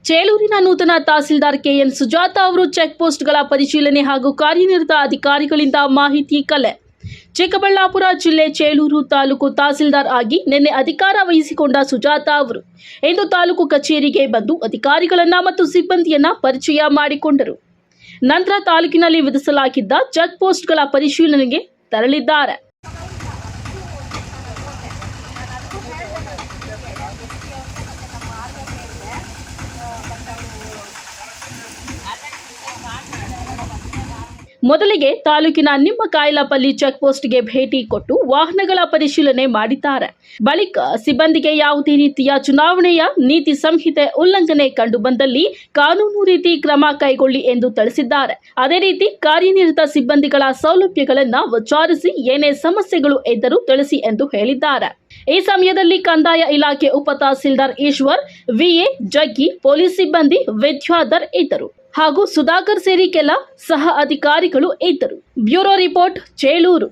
ಚೇಳೂರಿನ ನೂತನ ತಹಸೀಲ್ದಾರ್ ಕೆಎನ್ ಸುಜಾತ ಅವರು ಚೆಕ್ ಪೋಸ್ಟ್ಗಳ ಪರಿಶೀಲನೆ ಹಾಗೂ ಕಾರ್ಯನಿರತ ಅಧಿಕಾರಿಗಳಿಂದ ಮಾಹಿತಿ ಕಲೆ. ಚಿಕ್ಕಬಳ್ಳಾಪುರ ಜಿಲ್ಲೆ ಚೇಳೂರು ತಾಲೂಕು ತಹಸೀಲ್ದಾರ್ ಆಗಿ ನಿನ್ನೆ ಅಧಿಕಾರ ವಹಿಸಿಕೊಂಡ ಸುಜಾತ ಅವರು ಇಂದು ತಾಲೂಕು ಕಚೇರಿಗೆ ಬಂದು ಅಧಿಕಾರಿಗಳನ್ನ ಮತ್ತು ಸಿಬ್ಬಂದಿಯನ್ನ ಪರಿಚಯ ಮಾಡಿಕೊಂಡರು. ನಂತರ ತಾಲೂಕಿನಲ್ಲಿ ವಿಧಿಸಲಾಗಿದ್ದ ಚೆಕ್ ಪೋಸ್ಟ್ಗಳ ಪರಿಶೀಲನೆಗೆ ತೆರಳಿದ್ದಾರೆ. ಮೊದಲಿಗೆ ತಾಲೂಕಿನ ನಿಮ್ಮಕಾಯಲಪಲ್ಲಿ ಚೆಕ್ ಪೋಸ್ಟ್ಗೆ ಭೇಟಿ ಕೊಟ್ಟು ವಾಹನಗಳ ಪರಿಶೀಲನೆ ಮಾಡಿದ್ದಾರೆ. ಬಳಿಕ ಸಿಬ್ಬಂದಿಗೆ ಯಾವುದೇ ರೀತಿಯ ಚುನಾವಣೆಯ ನೀತಿ ಸಂಹಿತೆ ಉಲ್ಲಂಘನೆ ಕಂಡುಬಂದಲ್ಲಿ ಕಾನೂನು ರೀತಿ ಕ್ರಮ ಕೈಗೊಳ್ಳಿ ಎಂದು ತಿಳಿಸಿದ್ದಾರೆ. ಅದೇ ರೀತಿ ಕಾರ್ಯನಿರತ ಸಿಬ್ಬಂದಿಗಳ ಸೌಲಭ್ಯಗಳನ್ನು ವಿಚಾರಿಸಿ ಏನೇ ಸಮಸ್ಯೆಗಳು ಇದ್ದರೂ ತಿಳಿಸಿ ಎಂದು ಹೇಳಿದ್ದಾರೆ. ಈ ಸಮಯದಲ್ಲಿ ಕಂದಾಯ ಇಲಾಖೆ ಉಪ ತಹಸೀಲ್ದಾರ್ ಈಶ್ವರ್, ವಿಎ ಜಗ್ಗಿ, ಪೊಲೀಸ್ ಸಿಬ್ಬಂದಿ ವಿದ್ಯಾಧರ್ ಇದ್ದರು ಹಾಗೂ ಸುಧಾಕರ್ ಸೇರಿ ಕೆಲ ಸಹ ಅಧಿಕಾರಿಗಳು ಇದ್ದರು. Bureau report, Chelur.